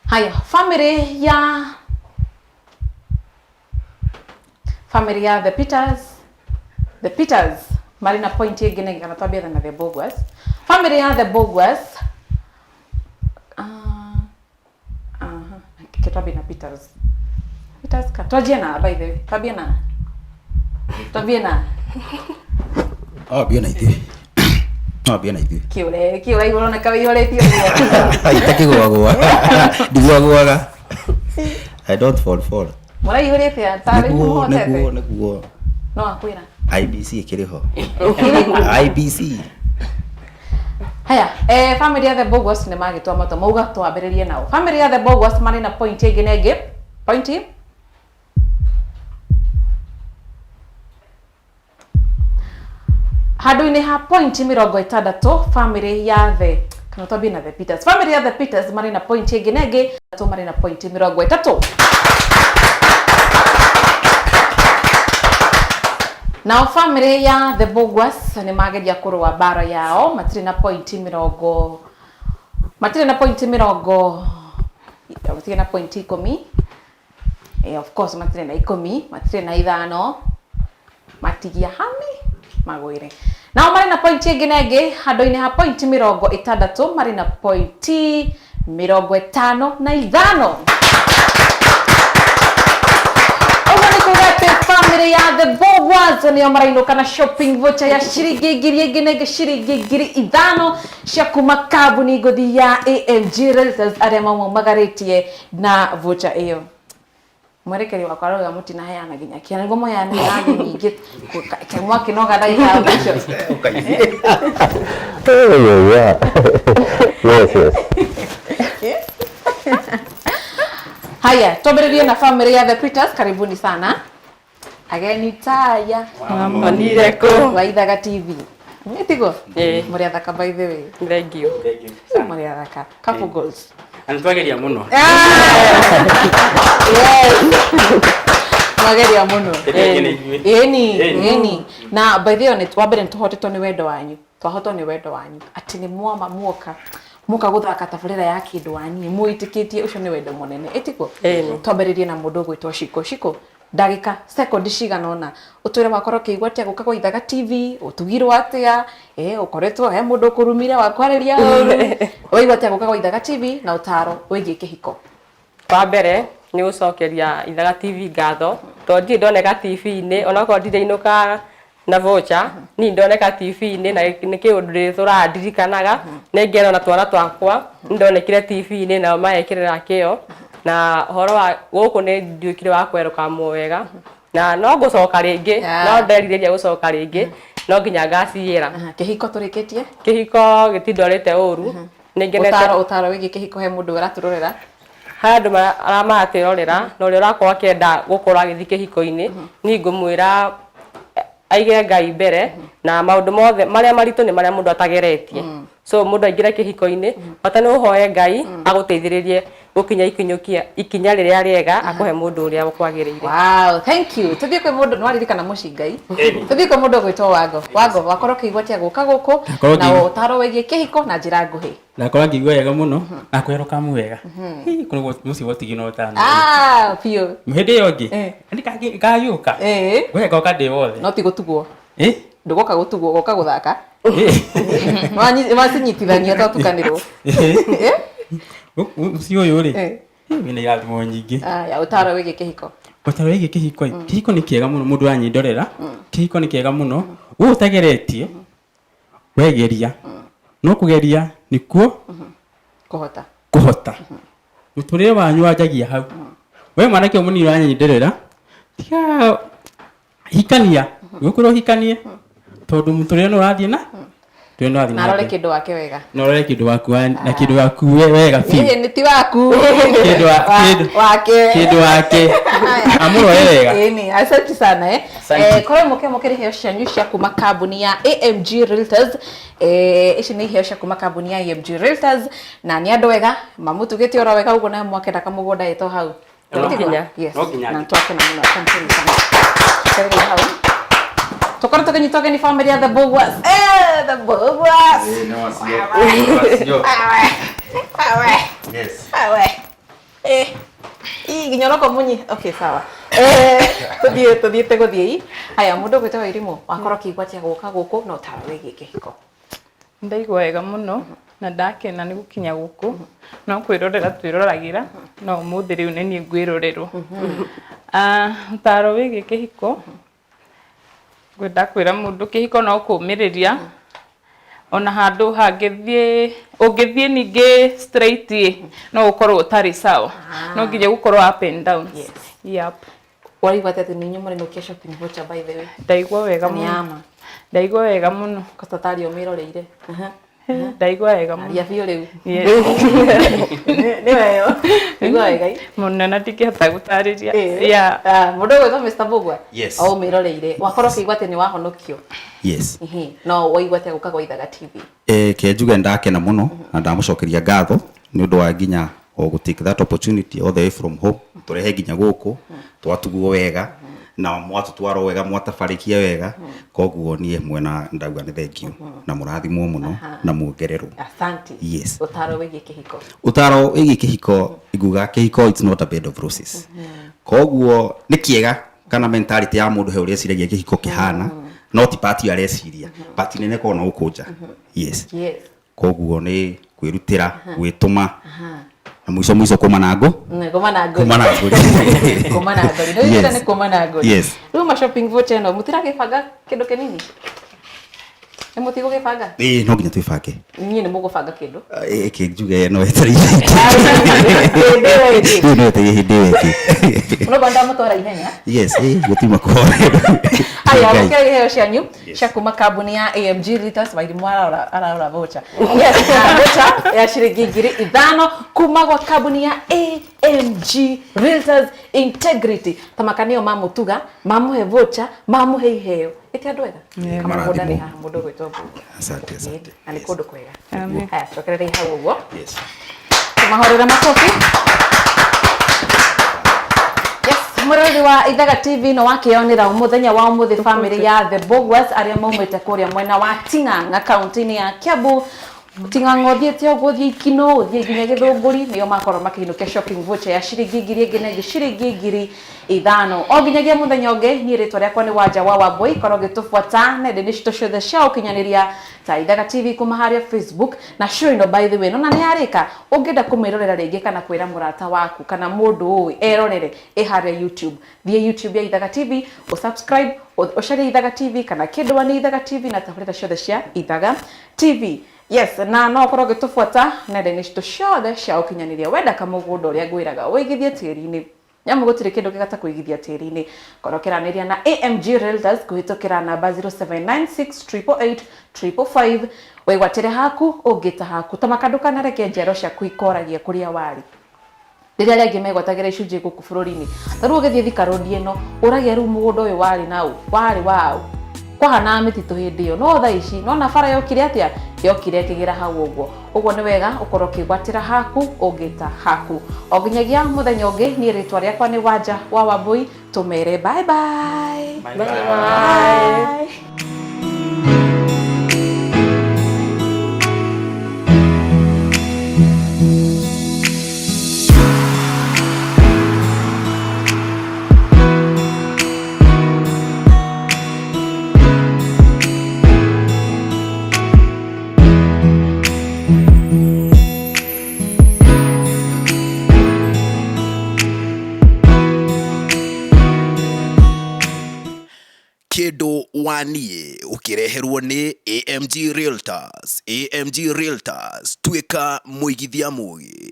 Haya, family ya the Peters mari na point ingine kana tabia na the Bogwas. Family ya the Bogwas Ketabina Peters Katojena by the way Fabiana Biana ithi biana ithi kiure urona kawe ihoretio itakigwagwa digwagwaga I don't fall mora ihorete atari muhotete niguo no akwira IBC ikiriho IBC. Haya, family ya the Bogwas ni magitwa mato mauga twambiririe nao. Family ya the Bogwas mari na point ingine point handu-ini ha point 60 family ya the kana twabi na the Peters. Family ya the Peters mari na point ingine to mari na point 30. Now family ya the Bogwas ni mageria kurwa bara yao matiri na point 10 matiri na point 10 of course matiri na 10 matiri na 5 matigia hami magwire now mari na point ingine handu-ini ha point 60 mari na point 55 family ya the Bogwas ni marainuka na shopping voucher ya shiringi ngiri 5 cia kuma kambuni ngũthi ya AMG Rentals aria maumagaritie na voucher iyo. Mwerekeri wakwa rauga mutina heana nginya kiana niguo moyane na nyingi kemwa kinoga ndagika mwisho. Yes. Haya, tubiririe na family ya the Peters, karibuni sana. Ageni taya Amonireko wa Ithaga TV. Nitigo? Muri athaka by the way. Thank you. Muri athaka. Couple goals. Antwageria muno. Yes. Mageria muno. Eni. Na by the way ni twambere tuhotetwo ni wendo wanyu. Twahotwo ni wendo wanyu. Ati ni muoma muka guthaka tabarira ya kindu wanyu. Muitikitie ucio ni wendo munene. Etiko? Twamberirie na mundu gwitwo Shiko. Ndagika second ciganona utwire wakoro kiigwa tia guka kwa Ithaga TV utugirwo atia ukoretwo he mundu kurumire wakwareria oigwa tia guka kwa Ithaga TV na utaro wigie kihiko. Kwa mbere ni gucokeria Ithaga TV ngatho tonди ndoneka TV-ini onako ndire-inuka na voucher ni ndoneka TV-ini na ni kiundu thura ndirikanaga nengera na twana twakwa ndonekire TV-ini na maekirira kio na horo wa guku ni nduikire wa kweruka mwega na no gucoka ringi no ndeririria gucoka ringi no nginya ngaciyira kihiko turikitie kihiko gitindorete uru ningenete utaro wigi kihiko he mundu araturorera handu aramatirorera no ri urakwa akienda gukora agithi kihiko-ini ni ngumwira aige Ngai mbere na maundu mothe maria maritu ni maria mundu atageretie so mundu aingira kihiko-ini bata ni uhoe Ngai aguteithiririe gukinya ikinya riria riega akuhe mundu uria kwagiriire. Wow, thank you. Tuthie kwi mundu nwaririkana mucingai. Tuthie kwi mundu gwitwo Wago wakoro kiigwatia guka guku na utaro wigie kihiko na njira nguhi. Na kora ngigwa yega muno na kweroka mwega. Kuno muci wotigino tano. Pio. Muhede yongi. Ani kayuka. Wega ukade wothe. No ti gutugwo. Ndugoka gutugwo goka guthaka. Masinyitithania twatukanirwo. Muci uyu ri. Wina irathimo nyingi. Ya utaro wigie kihiko. Utaro wigie kihiko. Kihiko ni kiega muno mundu anyindorera. Kihiko ni kiega muno. Utageretie. Wegeria. No kugeria nikuo kuhota kũhota mũtũrĩre wanyu wanjagia hau we mwanake mũnini wanyenderera tiga hikania gũkorwo hikanie tondũ mũtũrĩre nĩ ũrathiĩ na na rore kĩndũ wake wega no rore kĩndũ waku na kĩndũ waku wega nĩ ti waku kĩndũ wake amũrore wega ni asante sana korwo mũkĩre heo cianyu cia kuma kambuni ya AMG Realtors ici nĩ heo cia kuma kambuni ya AMG Realtors na nĩ andũ wega mamũtugĩte oro wega ũguo na mwakenda kamũgũnda ĩto hau yes na twake na mũno asante sana hau tokoro tukanyitoke ni family ya The Bogwas The Bogwas Yes. Ginyoroko munyi okay sawa tuthiete guthii aya mundu gwitaga irimu wakoro kigwatia guka guku no tara wigi kihiko ndaigua wega muno na ndakena nĩ gũkinya gũkũ no kwĩrorera twĩroragira no ũmũthĩ rĩu nĩ niĩ ngwĩrorerwo ũtaaro wĩgiĩ kĩhiko ngwenda kwĩra mũndũ kĩhiko no kũũmĩrĩria ona handũ ũngĩthiĩ ningĩ straight no ũkorwo ũtarĩ sawa no nginya gũkorwo up and down yep wari watete ninyo muri no shopping voucher by the way ndaigua wega mũno ndaigua wega mũno kostatari omiroreire ndaigua wega mũno ya bio rĩu nĩ weyo ndaigua wega mũno na ndingĩhota gũtarĩria mũndũ gwĩtwo Mr. Bogwa Yes. omiroreire wakorwo kĩigua atĩ nĩ wahonokio Yes. no waigua atĩ gũka gwa Ithaga TV Kenjuge ndakena muno na ndamucokeria ngatho ni undu wa nginya o go take that opportunity all the way from home turehe nginya guku twatuguo wega na mwatutwaro wega mwatafarikia wega koguo nie mwena ndauga ni thank you na murathimwo muno na muongererwo asante yes utaro wigi kihiko utaro wigi kihiko iguga kihiko it's not a bed of roses koguo ni kiega kana mentality ya mundu he uria ciragia kihiko kihana not party areciria party nene kona ukunja yes koguo ni kwirutira gwituma na mwiso komanago yes ruma shopping voucher no mutira gibanga kindu kinini ni mutigo gibanga no nginya twibage niĩ nĩ mũgũbanga kĩndũ kĩnjuge no etereire no etereire hĩndĩ weki no banda mũtwara ihenya yes gũtima kũhorera aya mũkĩre heo cianyu cia kuma kambuni ya AMG Realtors bairi ararora voucher yes voucher ya ciringi 5,000 kuma gwa kambuni ya AMG Realtors Integrity tamakanio mamutuga mamuhe voucher mamuhe iheo eti andũ wega kama mũndũ nĩ haha mũndũ gwĩtwo asante na nĩ kũndũ kwega haya tũkerere hau ũguo yes tumahorera makofi Murori wa Ithaga TV no wakionera umuthenya wa umuthi family ya The Bogwas aria maumite kuria mwena wa Ting'ang'a county ya Kiambu Ting'ang'a thiete oguthie ikino thie nginya Githunguri nio makorwo makiinukia shopping voucher ya ciringi 2,000 ciringi 5,000 o nginyagia muthenya ungi ni ritwa riakwa ni Wanja wa Wambui korwo gitufuata nende ni cito ciothe cia ukinyaniria ta Ithaga TV kuma haria Facebook na show ino by the way no na ni arika ungenda kumirorera ringi kana kwira murata waku kana mundu uyu erorere haria YouTube thie YouTube ya Ithaga TV subscribe ushare Ithaga TV kana kindwa ni Ithaga TV na tabarĩra ciothe cia Ithaga TV yes na no korwo gitufuata nende ni cito ciothe cia ukinyaniria wenda kamũgũnda uria ngwiraga wigithie tĩri-inĩ nyamu gutire kindu gigata kuigithia tĩri-inĩ korokeraniria na AMG Realtors kuhitukira namba 0796888555 wigwatire haku ungita haku tamakanduka na reke njero cia kuikoragia kuria wari riria rĩngĩ megwatagira icunjĩ gũkũ bũrũri-inĩ tarũ ũgĩthiĩ Thika Road ĩno ũragia rĩu mũgũnda ũyũ wari wau kwahana mĩtitũ hĩndĩ ĩyo no thaa ici no na bara yokire atia yokire ĩkĩgĩra hau ũguo nĩ wega ũkorwo ũkĩgwatĩra haku ũngĩta haku o nginyagia mũthenya ũngĩ niĩ rĩtwa rĩakwa nĩ Wanja wa Wambui tũmere bye bye Kĩndũ waniĩ ũkĩreherwo nĩ AMG Realtors. AMG Realtors, tuĩka mũigithia mũgĩ.